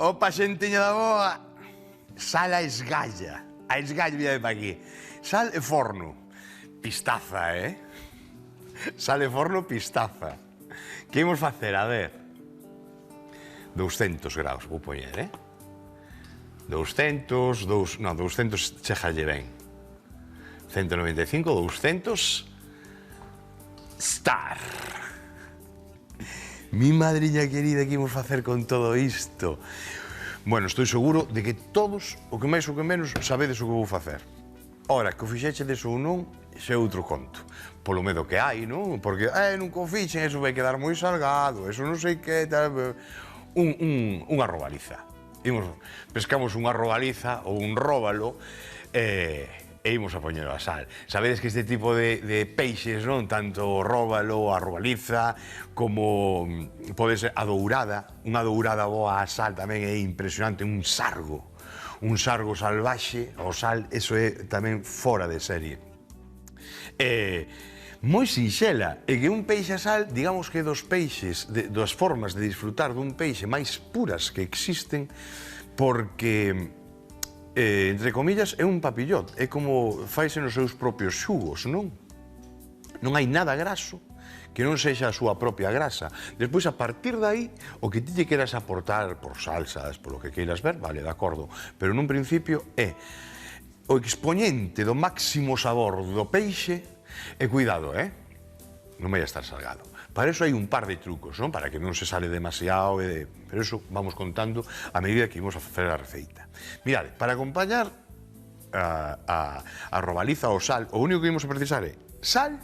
Opa, xentiña da boa. Sal a esgalla. A esgalla, mira para aquí. Sal e forno. Pistaza, Sal e forno, pistaza. Que imos facer? A ver. 200 graus, vou poñer, 200 chegalle ben. 195, 200... Star. Mi madriña querida, que imos facer con todo isto? Bueno, estou seguro de que todos, o que máis ou que menos, sabedes o que vou facer. Ora, que o fixechedes ou non, xe é outro conto. Polo medo que hai, non? Porque, nunca o fixen, eso vai quedar moi salgado, eso non sei que, tal... Unha robaliza. Pescamos unha robaliza ou un róbalo e imos a poñelo a sal. Sabedes que este tipo de peixes, non? Tanto o róbalo, a robaliza, como pode ser a dourada. Unha dourada boa a sal tamén é impresionante, un sargo salvaxe ao sal, eso é tamén fora de serie. Moi sinxela, é que un peixe a sal, digamos que dos peixes, das formas de disfrutar dun peixe máis puras que existen, porque, entre comillas, é un papillot, é como faise nos seus propios xugos, non? Non hai nada graso que non sexa a súa propia grasa. Despois, a partir de aí, o que ti lle queras aportar por salsas, por lo que queiras ver, vale, de acordo, pero nun principio é o expoñente do máximo sabor do peixe. E cuidado, non vai a estar salgado. Para eso hai un par de trucos, non? Para que non se sale demasiado, pero eso vamos contando a medida que imos a facer a receita. Mirade, para acompañar a robaliza ou sal, o único que imos a precisar é sal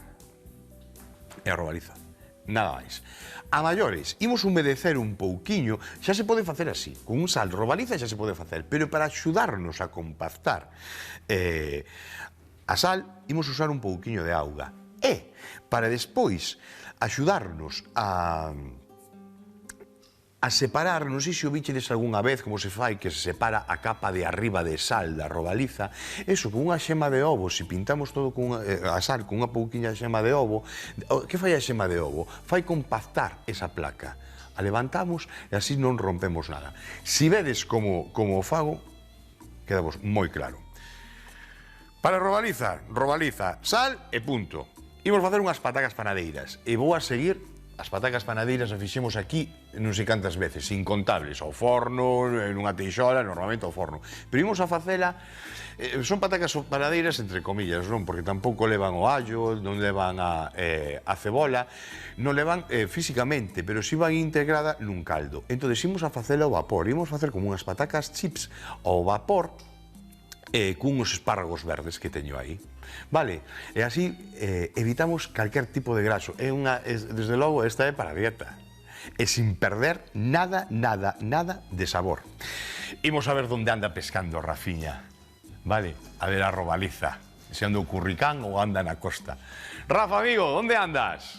e a robaliza. Nada máis. A maiores, imos humedecer un pouquiño, xa se pode facer así, con un sal robaliza xa se pode facer, pero para axudarnos a compactar a sal, imos usar un pouquiño de auga. E, para despois axudarnos a separar, non sei se o bichedes algunha vez como se fai, que se separa a capa de arriba de sal da robaliza, eso, con unha xema de ovo, se pintamos todo a sal con unha pouquiña xema de ovo, que fai a xema de ovo? Fai compactar esa placa. A levantamos e así non rompemos nada. Si vedes como o fago, quedamos moi claro. Para robaliza, sal e punto. Imos facer unhas patacas panadeiras e vou a seguir. As patacas panadeiras as fixemos aquí non sei cantas veces, incontables, ao forno, nunha teixola, normalmente ao forno. Pero imos a facela, son patacas panadeiras entre comillas, non? Porque tampouco levan o allo, non levan a cebola, non levan físicamente, pero si van integrada nun caldo. Entón, imos a facela ao vapor, imos facer como unhas patacas chips ao vapor, cunhos espárragos verdes que teño aí, vale? E así evitamos calquer tipo de graso. Desde logo, esta é para a dieta. E sin perder nada de sabor. Imos a ver onde anda pescando Rafiña, vale? A ver a robaliza, se anda o curricán ou anda na costa. Rafa, amigo, onde andas?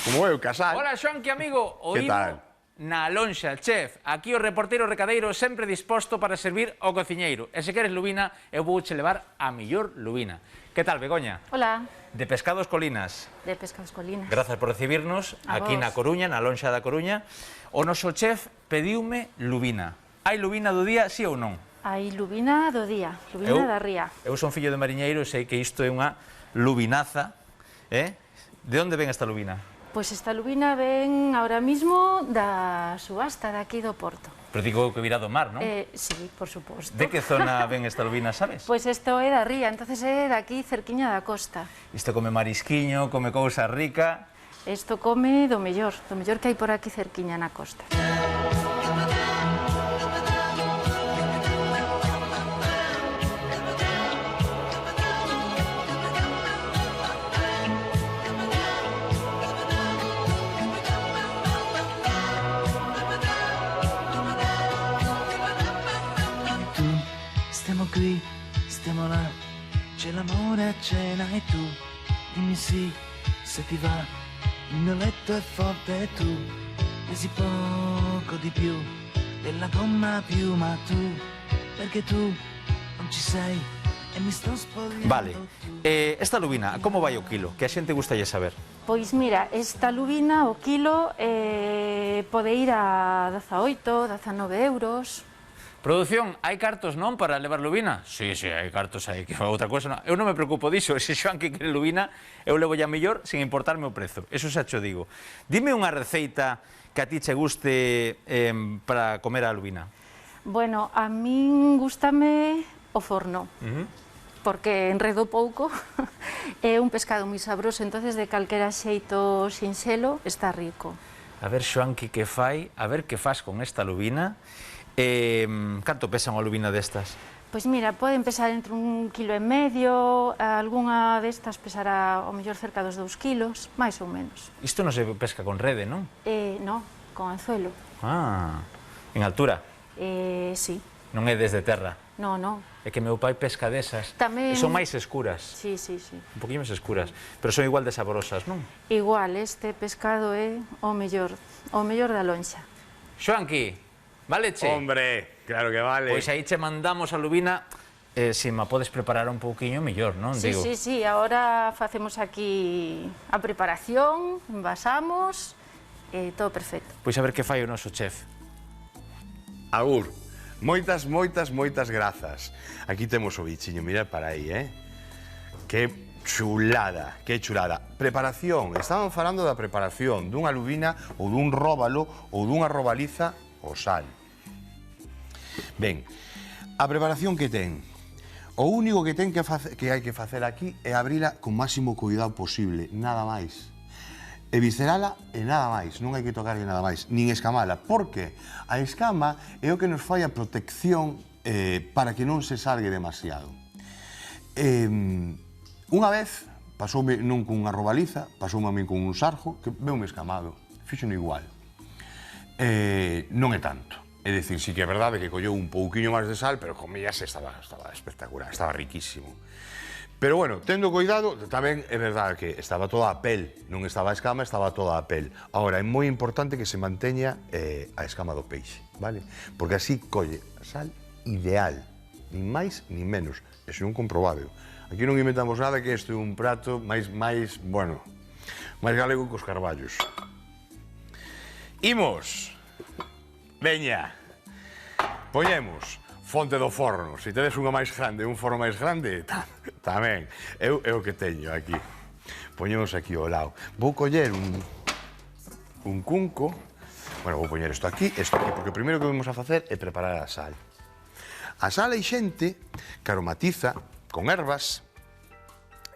Como é o casal. Hola, Xonqui, amigo. Que tal? Na lonxa, chef, aquí o reportero recadeiro sempre disposto para servir ao cociñeiro. E se queres lubina, eu vou che levar a millor lubina. Que tal, Begoña? Hola. De Pescados Colinas. De Pescados Colinas. Grazas por recibirnos aquí na Coruña, na lonxa da Coruña. O noso chef pediume lubina. Hai lubina do día, sí ou non? Hai lubina do día, lubina da ría. Eu son fillo de mariñeiro e sei que isto é unha lubinaza. De onde ven esta lubina? Pois esta lubina ven ahora mismo da subasta de aquí do Porto. Pero digo que virá do mar, non? Sí, por suposto. De que zona ven esta lubina, sabes? Pois isto é da ría, entonces é de aquí cerquiña da costa. Isto come marisquiño, come cousa rica. Isto come do mellor que hai por aquí cerquiña na costa. Stiamo qui, stiamo là, c'è l'amore a cena e tu dimmi sì, se ti va, il mio letto è forte e tu pesi poco di più della gomma più, ma tu, perché tu non ci sei e mi sto spogliando. Vale. Esta lubina, como vai o kilo? Que a xente gustalle saber. Pois mira, esta lubina, o kilo, pode ir a 18, 19 euros. Produción, hai cartos non para levar lubina? Sí, hai cartos aí, que outra cousa non. Eu non me preocupo diso, se Xoan que quere lubina, eu levo ya mellor sin importarme o prezo. Eso xa cho digo. Dime unha receita que a ti che guste para comer a lubina. Bueno, a min gústame o forno, porque enredo pouco, é un pescado moi sabroso, entonces de calquera xeito sinxelo está rico. A ver, Xoan, que fai, a ver que faz con esta lubina. Canto pesa unha lubina destas? Pois mira, poden pesar entre 1,5 kg, algunha destas pesará ao mellor cerca dos 2 kilos, máis ou menos. Isto non se pesca con rede, non? Non, con anzuelo. Ah, en altura? Sí. Non é desde terra? Non. É que meu pai pesca desas. Tamén... E son máis escuras. Sí. Un poquinho máis escuras, pero son igual de saborosas, non? Igual, este pescado é o mellor da lonxa. Xoanqui, vale che? Hombre, claro que vale. Pois aí che mandamos a lubina, se ma podes preparar un pouquiño mellor, non? Sí, Digo. sí, agora facemos aquí a preparación, envasamos, todo perfecto. Pois a ver que fai o noso chef. Agur, moitas grazas. Aquí temos o bichiño, mirad para aí, Que chulada, que chulada. Preparación, estaban falando da preparación dunha lubina ou dun róbalo ou dunha robaliza o sal. Ben, a preparación que ten. O único que ten que hai que facer aquí é abrila con máximo cuidado posible, nada máis. E viscerala e nada máis, non hai que tocarlle nada máis, nin escamala, porque a escama é o que nos fai a protección para que non se salgue demasiado. Unha vez, pasoume non cunha robaliza, pasoume a min con un sarjo, que veume escamado, fixo igual. Non é tanto. É dicir, sí que é verdade que colleu un pouquiño máis de sal, pero comías estaba espectacular, estaba riquísimo. Pero bueno, tendo cuidado, tamén é verdade que estaba toda a pel, non estaba a escama, estaba toda a pel. Agora, é moi importante que se manteña a escama do peixe, vale? Porque así colle a sal ideal, nin máis nin menos, é non comprobável. Aquí non inventamos nada, que este é un prato máis galego que os carballos. Imos! Veña! Poñemos fonte do forno. Se tedes unha máis grande, un forno máis grande, tamén. É o que teño aquí. Poñemos aquí ao lado. Vou coller un cunco. Bueno, vou poñer isto aquí, porque o primeiro que vamos a facer é preparar a sal. A sal hai xente que aromatiza con ervas,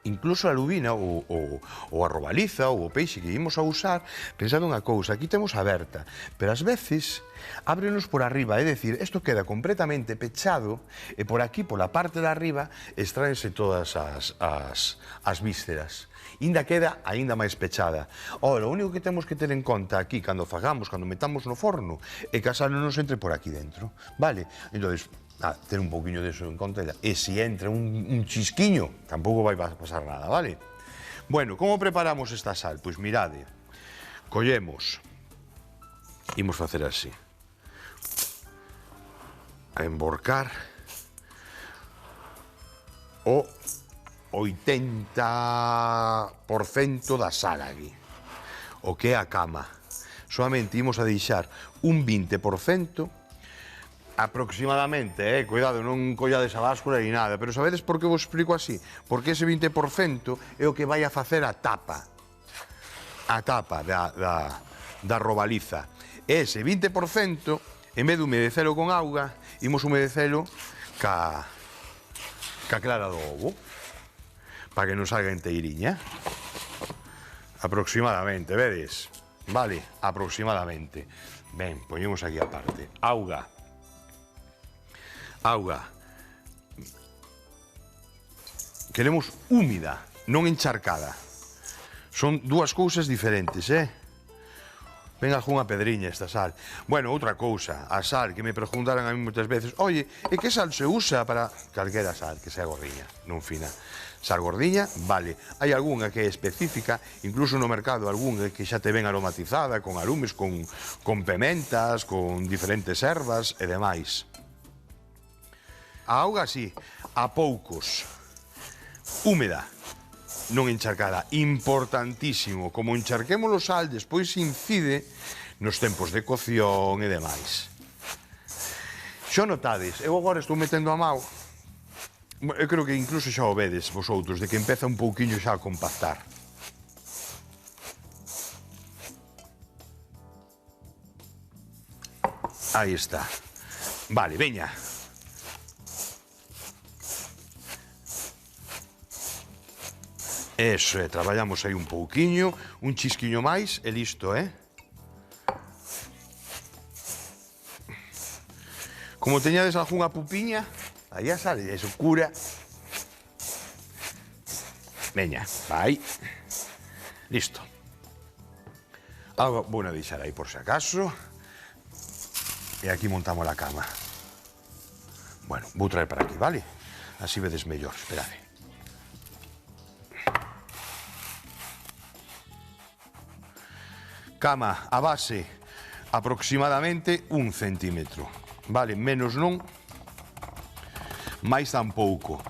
incluso a lubina ou a robaliza ou o peixe que ímos a usar, pensando unha cousa, aquí temos aberta, pero ás veces ábrenos por arriba, é dicir, isto queda completamente pechado e por aquí, pola parte de arriba, extraense todas as vísceras. Inda queda aínda máis pechada. Ora, o único que temos que ter en conta aquí, cando fagamos, cando metamos no forno, é que a sal non nos entre por aquí dentro, vale? Entón, ter un pouquiño deso en conta, e se entra un chisquiño, tampouco vai pasar nada, vale? Bueno, como preparamos esta sal? Pois mirade, collemos, imos facer así, a emborcar o 80% da sal aquí, o que é a cama. Solamente imos a deixar un 20%, aproximadamente, cuidado, non collades a báscula ni nada, pero sabedes por que vos explico así? Porque ese 20% é o que vai a facer a tapa da robaliza. Ese 20%, en vez de humedecelo con auga, imos humedecelo ca clara do ovo, para que non salga enteiriña. Aproximadamente, vedes? Vale, aproximadamente. Ben, poñemos aquí aparte. Auga. Queremos húmida, non encharcada. Son dúas cousas diferentes, Ven algunha pedriña esta sal. Bueno, outra cousa, a sal, que me preguntaran a mí moitas veces, oye, e que sal se usa para calquera sal, que sea gordiña, non fina. Sal gordiña, vale. Hai algunha que é específica, incluso no mercado algunha que xa te ven aromatizada, con alumes, con pementas, con diferentes ervas e demais. a auga así, a poucos. Húmeda, non encharcada. Importantísimo, como encharquemos o sal, despois incide nos tempos de cocción e demais. Xo notades, eu agora estou metendo a mão, eu creo que incluso xa o vedes vosotros, de que empeza un pouquiño xa a compactar. Aí está. Vale, veña. Eso, traballamos aí un pouquiño, un chisquiño máis e listo, Como teñades algunha pupiña, aí a sal, eso cura. Veña, vai. Listo. Agora vou a deixar aí por si acaso. E aquí montamos a cama. Bueno, vou traer para aquí, vale? Así vedes mellor, esperade. Cama a base aproximadamente 1 centímetro. Vale, menos non, máis tampouco.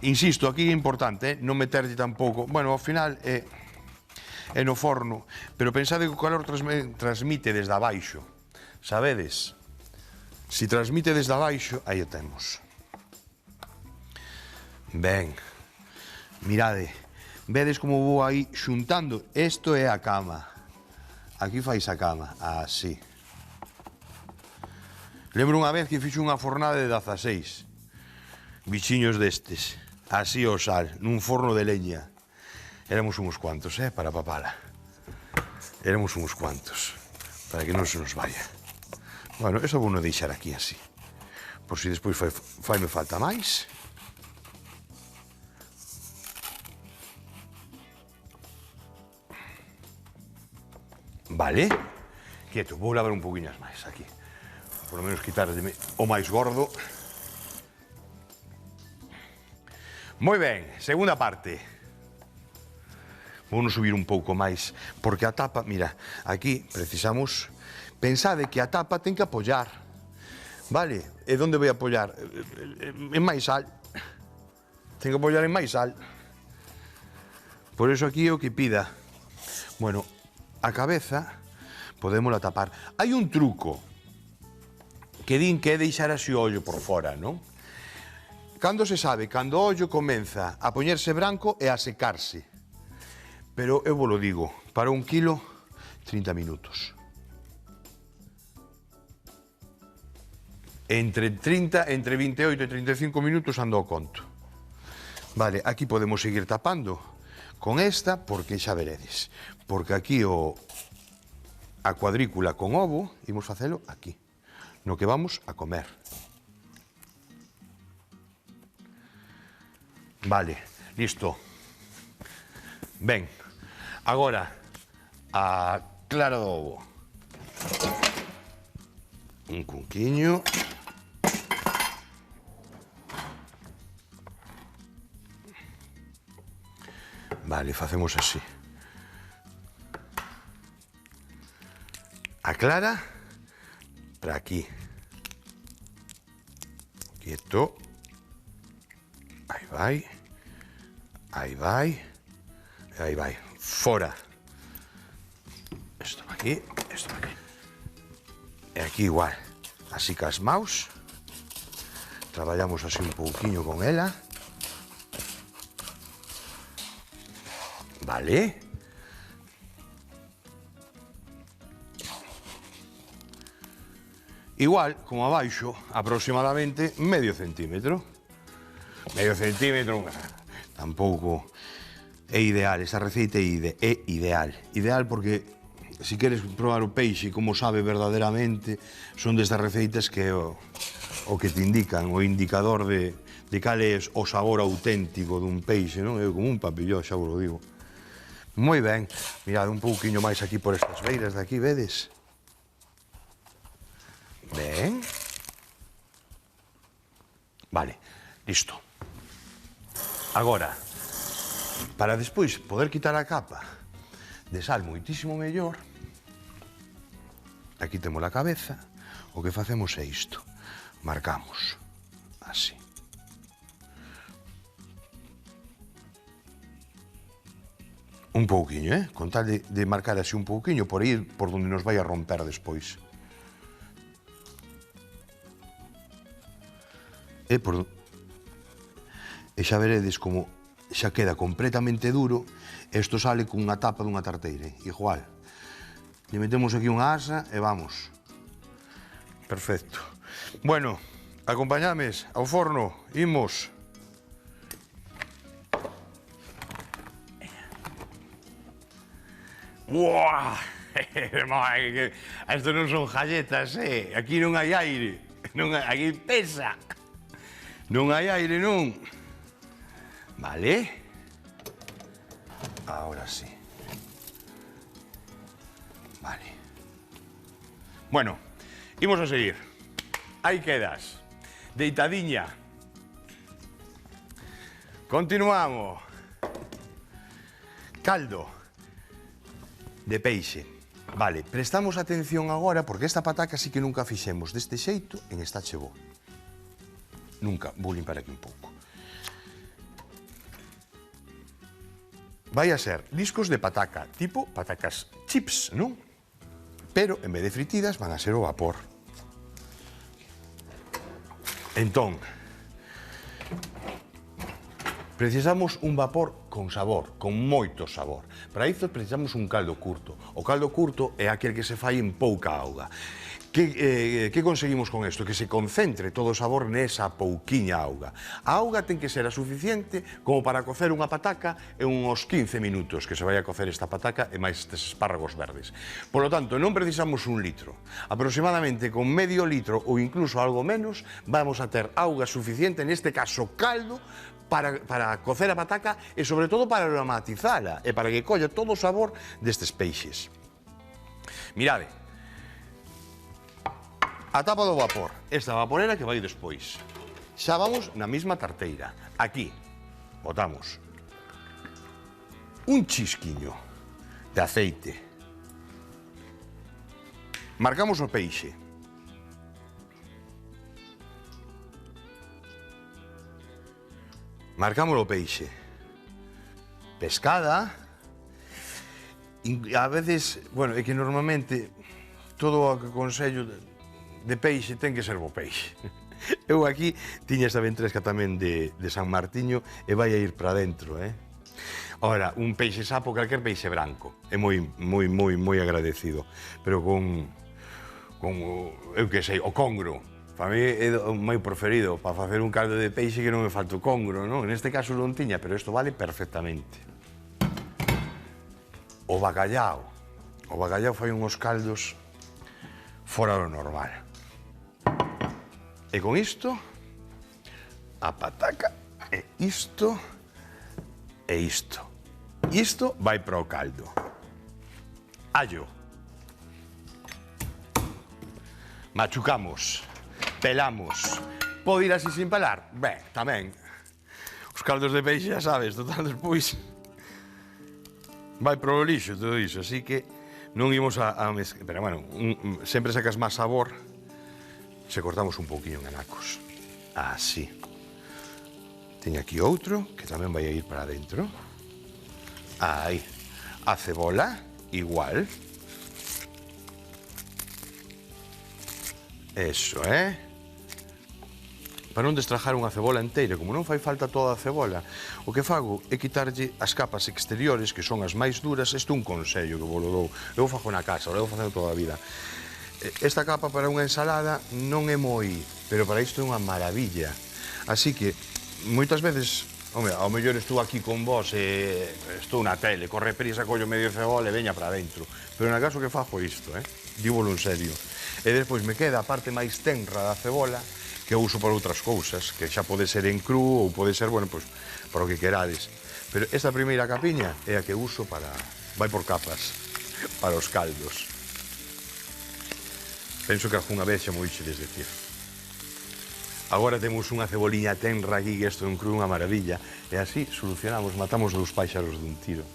Insisto, aquí é importante, non meterlle tampouco. Bueno, ao final é no forno, pero pensade que o calor transmite desde abaixo. Sabedes? Si transmite desde abaixo, aí o temos. Ben, mirade, vedes como vou aí xuntando? Isto é a cama. Aquí fais a cama, así. Lembro unha vez que fixo unha fornada de 16. Bichiños destes. Así o sal, nun forno de leña. Éramos uns cuantos, para papala. Éramos uns cuantos. Para que non se nos vaya. Bueno, eso vou non deixar aquí así. Por si despois faime falta máis. Vale. Quieto, vou lavar un poquinhas máis aquí. Por lo menos quitar o máis gordo. Moi ben, segunda parte. Vou subir un pouco máis, porque a tapa, mira, aquí precisamos... Pensade que a tapa ten que apoiar, vale? E onde vai apoiar? En máis sal. Ten que apoiar en máis sal. Por iso aquí é o que pida. Bueno, a cabeza podémola tapar. Hai un truco que din que é deixar así o ollo por fora, non? Cando se sabe? Cando o ollo comeza a poñerse branco e a secarse. Pero eu vos lo digo, para 1 kilo, 30 minutos. Entre 28 e 35 minutos ando ao conto. Vale, aquí podemos seguir tapando con esta, porque xa veredes. Porque aquí a cuadrícula con ovo, imos facelo aquí, no que vamos a comer. Vale, listo. Ben, agora a clara do ovo. Un cunquiño. Vale, facemos así. A clara para aquí. Quieto. Aí vai. Aí vai. Aí vai. Fora. Isto para aquí, isto para aquí. E aquí igual. Así cas maus. Traballamos así un pouquiño con ela. Vale. Igual, como abaixo, aproximadamente medio centímetro. Medio centímetro, tampouco é ideal, esa receita é ideal. Ideal porque, se queres probar o peixe como sabe verdadeiramente, son destas receitas que é o que te indican, o indicador de cal é o sabor auténtico dun peixe, non? É como un papillón, xa vos lo digo. Moi ben, mirad un pouquiño máis aquí por estas beiras de aquí, vedes? Ben. Vale, listo. Agora, para despois poder quitar a capa de sal moitísimo mellor, aquí temos a cabeza, o que facemos é isto. Marcamos, así. Un pouquiño, con tal de marcar así un pouquiño por aí por donde nos vai a romper despois. E xa veredes como xa queda completamente duro e isto sale cunha tapa dunha tarteira, igual. Lle metemos aquí unha asa e vamos. Perfecto. Bueno, acompañames ao forno, imos. ¡Buah! Isto non son galletas, aquí non hai aire. Aquí pesa. Non hai aire, non. Vale. Ahora sí. Vale. Bueno, imos a seguir. Aí quedas. Deitadiña. Continuamos. Caldo de peixe. Vale, prestamos atención agora porque esta pataca sí que nunca fixemos deste xeito en esta chevó. Nunca, vou limpar aquí un pouco. Vai a ser discos de pataca, tipo patacas chips, non? Pero, en vez de fritidas, van a ser o vapor. Entón, precisamos un vapor con sabor, con moito sabor. Para iso precisamos un caldo curto. O caldo curto é aquel que se fai en pouca auga. Que conseguimos con isto? Que se concentre todo o sabor nesa pouquiña auga. A auga ten que ser a suficiente como para cocer unha pataca en uns 15 minutos que se vai a cocer esta pataca e máis estes espárragos verdes. Por lo tanto, non precisamos 1 litro. Aproximadamente con medio litro ou incluso algo menos vamos a ter auga suficiente, neste caso caldo, para cocer a pataca e sobre todo para aromatizala e para que colla todo o sabor destes peixes. Mirade, a tapa do vapor, esta vaporera que vai despois. Xa vamos na mesma tarteira. Aquí, botamos un chisquiño de aceite. Marcamos o peixe. Marcamos o peixe. Pescada. A veces, bueno, é que normalmente todo o que aconsello de peixe ten que ser bo peixe. Eu aquí tiña esta ventresca tamén de San Martiño e vai a ir para dentro, Ora, un peixe sapo, calquer peixe branco, é moi agradecido, pero con eu que sei, o congro. Para mí é o meu preferido, para facer un caldo de peixe que non me falta o congro, non? Neste caso non tiña, pero isto vale perfectamente. O bacallao. O bacallao fai unhos caldos fora do normal. E con isto, a pataca, e isto, e isto. Isto vai para o caldo. Allo. Machucamos, pelamos. Pode ir así sin pelar? Ben, tamén. Os caldos de peixe, xa sabes, total despois vai para o lixo todo iso, así que non imos a mezclar. Pero, bueno, sempre sacas máis sabor se cortamos un pouquinho en anacos. Así. Teño aquí outro, que tamén vai a ir para dentro. Aí. A cebola, igual. Eso, Para non destrajar unha cebola inteira, como non fai falta toda a cebola, o que fago é quitarlle as capas exteriores, que son as máis duras. Isto é un consello que vos lo dou. Eu fago na casa, o levo facendo toda a vida. Esta capa para unha ensalada non é moi, pero para isto é unha maravilla. Así que, moitas veces, home, ao mellor estou aquí con vos e estou na tele, corre prisa, collo medio cebola e veña para dentro. Pero na caso que fago isto, dívolo en serio. E despois me queda a parte máis tenra da cebola que eu uso para outras cousas, que xa pode ser en cru ou pode ser, bueno, pois, para o que querades. Pero esta primeira capiña é a que uso para, vai por capas, para os caldos. Penso que algunha vez xa mo dixedes decir. Agora temos unha ceboliña tenra aquí, que isto é un cru, unha maravilla, e así solucionamos, matamos 2 páxaros dun tiro.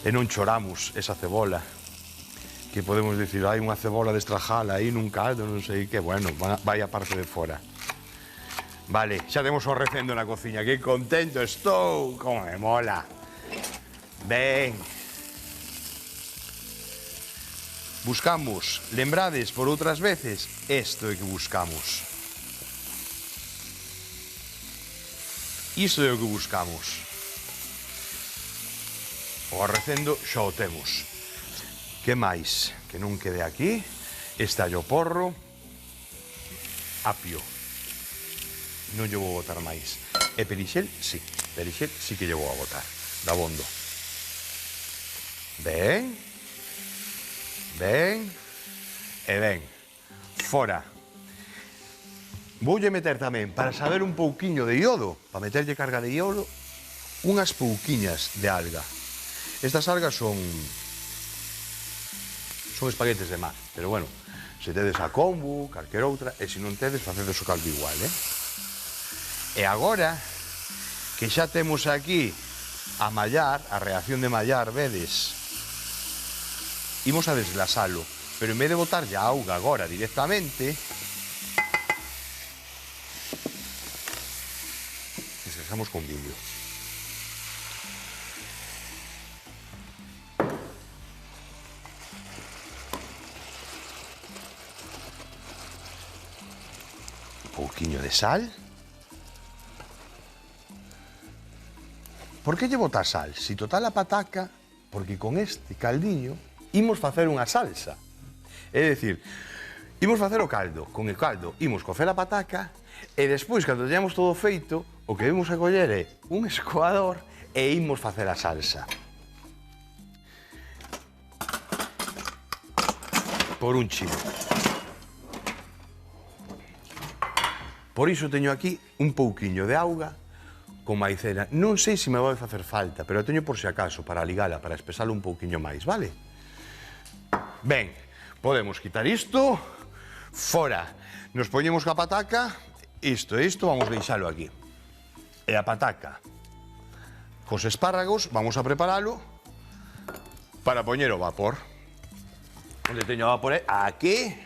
E non choramos esa cebola, que podemos dicir, hai unha cebola destrajala aí nun caldo, non sei que, bueno, vai a parte de fora. Vale, xa temos o recendo na cociña, que contento estou, como me mola. Ben. Buscamos, lembrades por outras veces, isto é que buscamos. Isto é o que buscamos. O arrecendo xa o temos. Que máis? Que non quede aquí. Este allo porro. Apio. Non lle vou botar máis. E perixel, sí. Perixel sí que lle vou a botar. Dabondo. Ben. Ben. E ben. Fora. Voulle meter tamén, para saber un pouquiño de iodo, para meterlle carga de iodo, unhas pouquiñas de alga. Estas algas son espaguetes de mar, pero bueno, se tedes a kombu, calquer outra, e se non tedes, facedes o caldo igual, E agora, que xa temos aquí a mallar, a reacción de mallar, vedes, imos a desglasalo, pero en vez de botarlle a auga agora directamente, desglasamos con viño. Un pouquiño de sal. Por que lle botar sal? Si total a pataca, porque con este caldiño imos facer unha salsa. É dicir, imos facer o caldo. Con el caldo imos cocer a pataca e despois, cando teñamos todo feito, o que imos a coller é un escoador e imos facer a salsa. Por un chilo. Por iso teño aquí un pouquiño de auga con maicena. Non sei se me vai facer falta, pero teño por si acaso, para ligala, para espesalo un pouquiño máis, vale? Ben, podemos quitar isto, fora. Nos poñemos ca pataca, isto, vamos deixalo aquí. E a pataca, cos espárragos, vamos a preparalo para poñer o vapor. Onde teño o vapor é aquí,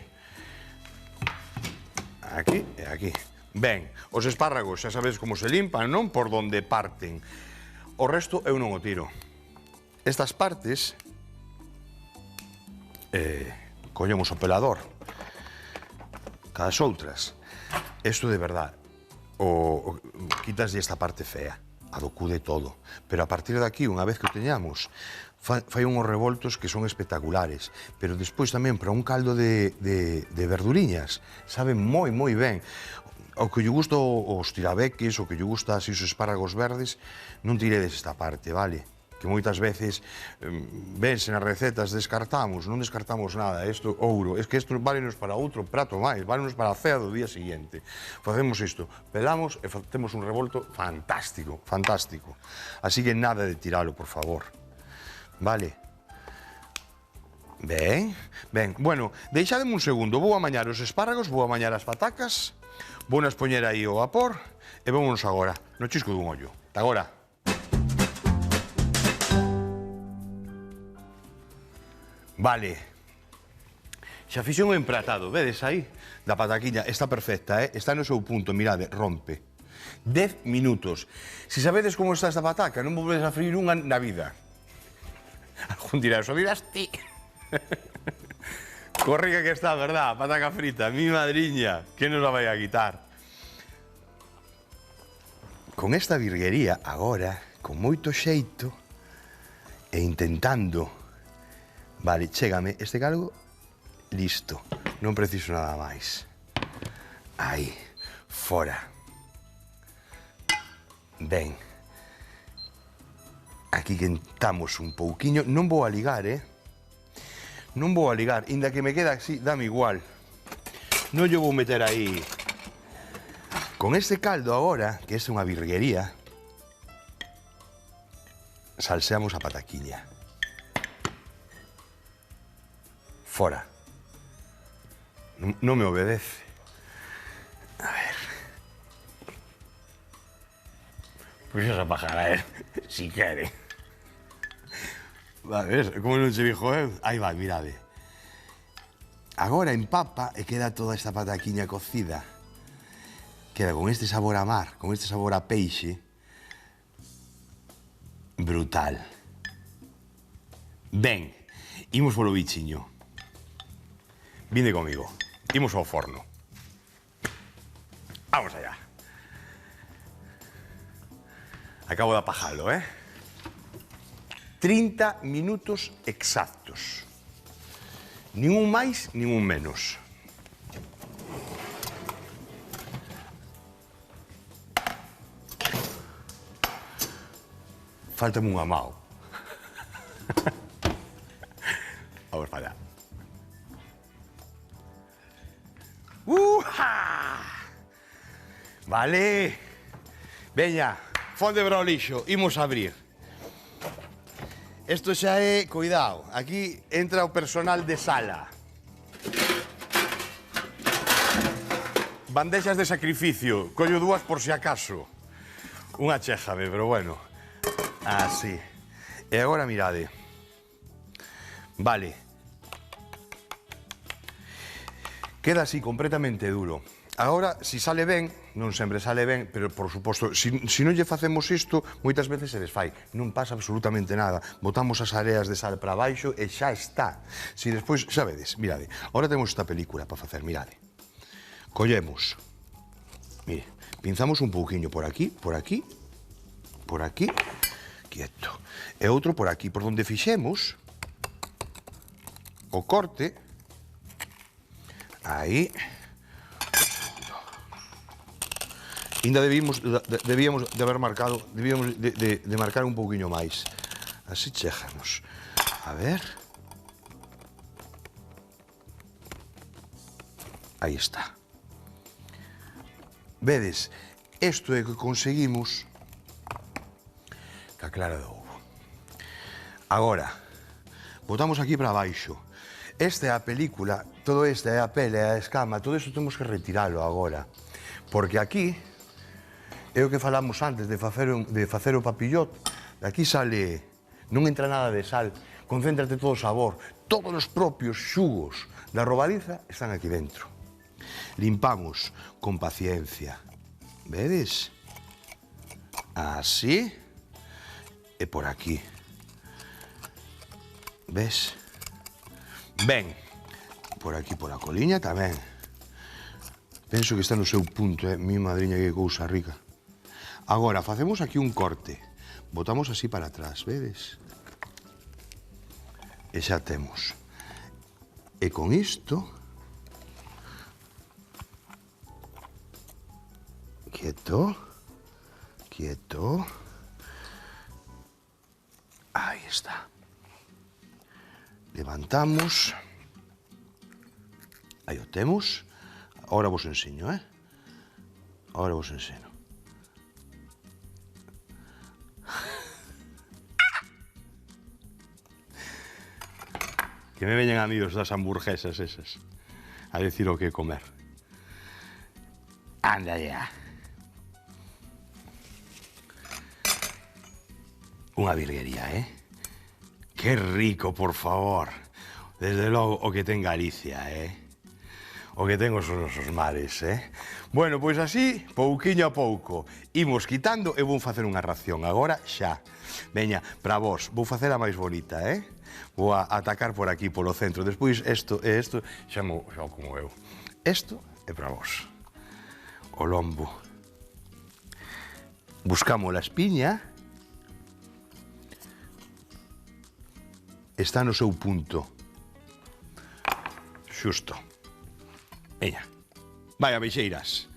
aquí e aquí. Ben, os espárragos xa sabedes como se limpan, non? Por donde parten. O resto eu non o tiro. Estas partes collemos o pelador cada outras. Isto de verdad, quitaslle esta parte fea, a do cu de todo. Pero a partir de aquí, unha vez que o teñamos, fai unhos revoltos que son espectaculares. Pero despois tamén para un caldo de verduriñas, sabe moi ben. O que lle gusta os tirabeques, o que lle gusta así os espárragos verdes, non tiredes esta parte, vale? Que moitas veces vense nas recetas, descartamos, non descartamos nada, isto ouro, es que isto válenos para outro prato máis, válenos para a cea do día seguinte. Facemos isto, pelamos e temos un revolto fantástico, fantástico. Así que nada de tiralo, por favor. Vale? Ben, ben, bueno, deixademe un segundo, vou amañar os espárragos, vou amañar as patacas, vou nas poñer aí o vapor e vámonos agora, no chisco dun ollo. Ata agora. Vale. Xa fixen o empratado, vedes aí? Da pataquiña, está perfecta, está no seu punto, mirade, rompe. 10 minutos. Se sabedes como está esta pataca, non volvedes a freír unha na vida. Algún dirá, eso dirás ti. Corriga que está, verdad? Pataca frita, mi madriña, que nos la vai a quitar? Con esta virguería, agora, con moito xeito, e intentando, vale, chégame este galgo, listo, non preciso nada máis. Aí, fora. Ben. Aquí quentamos un pouquiño, non vou a ligar, Non vou a ligar, inda que me queda así, dame igual. Non lle vou meter aí. Con este caldo agora, que é unha virguería, salseamos a pataquiña. Fora. Non me obedece. A ver. Pois esa pajara, si quere. A ver, como non se dijo, Aí vai, mirade. Agora empapa e queda toda esta pataquiña cocida. Queda con este sabor a mar, con este sabor a peixe. Brutal. Ben, imos polo bichiño. Vinde comigo. Imos ao forno. Vamos allá. Acabo de apajalo, 30 minutos exactos. Nin un máis, nin un menos. Fáltame unha mao. Vamos para allá. Vale. Veña, fonde para o lixo. Imos abrir. Isto xa é, cuidado, aquí entra o personal de sala. Bandexas de sacrificio. Collo dúas por si acaso. Unha chéjame, pero bueno. Así. E agora mirade. Vale. Queda así completamente duro. Agora, si sale ben, non sempre sale ben, pero por suposto, si non lle facemos isto, moitas veces se desfai. Non pasa absolutamente nada. Botamos as areas de sal para baixo e xa está. Si despois, xa vedes, mirade, agora temos esta película para facer, mirade. Collemos, mire, pinzamos un pouquiño por aquí, por aquí, por aquí, quieto. E outro por aquí, por donde fixemos o corte. Aí. Ainda debíamos de haber marcado, debíamos de marcar un pouquiño máis. Así chéjanos. A ver. Aí está. Vedes, isto é que conseguimos ca clara do ovo. Agora, botamos aquí para baixo. Esta é a película, todo esta é a pele, é a escama, todo isto temos que retiralo agora. Porque aquí, é o que falamos antes de facer o papillot, aquí sale, non entra nada de sal, concéntrate todo o sabor, todos os propios xugos da robaliza están aquí dentro. Limpamos con paciencia, vedes? Así, e por aquí. Ves? Ben, por aquí, por a coliña tamén. Penso que está no seu punto, mi madriña, que cousa rica. Agora, facemos aquí un corte. Botamos así para atrás, vedes? E xa temos. E con isto... Quieto. Quieto. Aí está. Levantamos. Aí o temos. Ahora vos enseño, Ahora vos enseño. Que me veñen amigos das hamburguesas esas a decir o que comer. Anda ya. Unha virguería, Que rico, por favor. Desde logo, o que ten Galicia, O que ten os nosos mares, Bueno, pois así, pouquiño a pouco, imos quitando e vou facer unha ración. Agora xa. Veña, para vos, vou facer a máis bonita, Vou a atacar por aquí, polo centro. Despois, isto e isto, xa como eu. Isto é para vos. O lombo. Buscamos a espiña. Está no seu punto. Xusto. Veña. Vai, abeixeiras.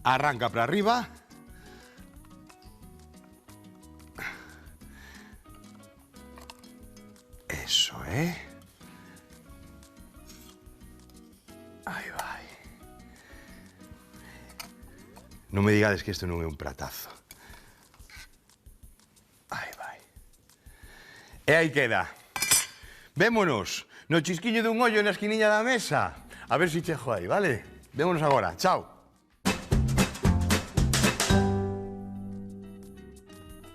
Arranca para arriba. Eso, Aí vai. Non me digades que isto non é un pratazo. Aí vai. E aí queda. Vémonos no chisquiño dun ollo na esquiniña da mesa. A ver si chejo aí, vale? Vémonos agora. Chao.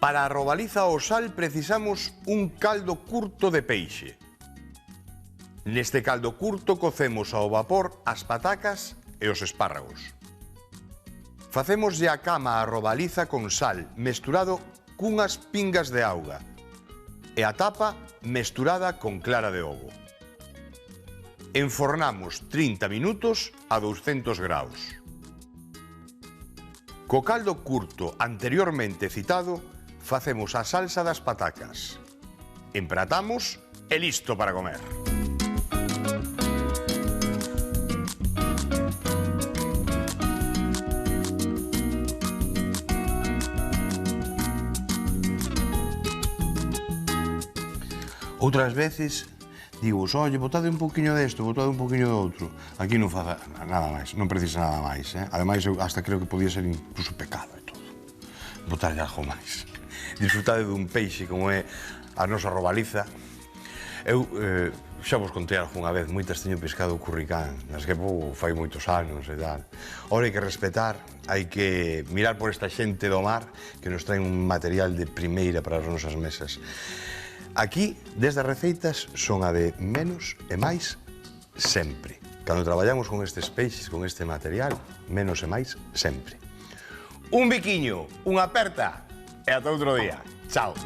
Para a robaliza ao sal precisamos un caldo curto de peixe. Neste caldo curto cocemos ao vapor as patacas e os espárragos. Facémoslle a cama á robaliza con sal, mesturado cunhas pingas de auga. e a tapa mesturada con clara de ovo. Enfornamos 30 minutos a 200 graus. Co caldo curto anteriormente citado, facemos a salsa das patacas. Empratamos e listo para comer. Outras veces digo, oye, botade un poquinho desto, botade un poquinho do outro. Aquí non faza nada máis, non precisa nada máis, eh? Ademais, eu hasta creo que podía ser incluso pecado e todo. Botarlle algo máis. Disfrutade dun peixe como é a nosa robaliza. Eu xa vos contei algunha vez, moitas teño pescado curricán, nas que vou fai moitos anos e tal. Ora hai que respetar, hai que mirar por esta xente do mar que nos traen un material de primeira para as nosas mesas. Aquí, desde as receitas, son a de menos e máis sempre. Cando traballamos con estes peixes, con este material, menos e máis sempre. Un biquiño, unha aperta e ata outro día. Chao.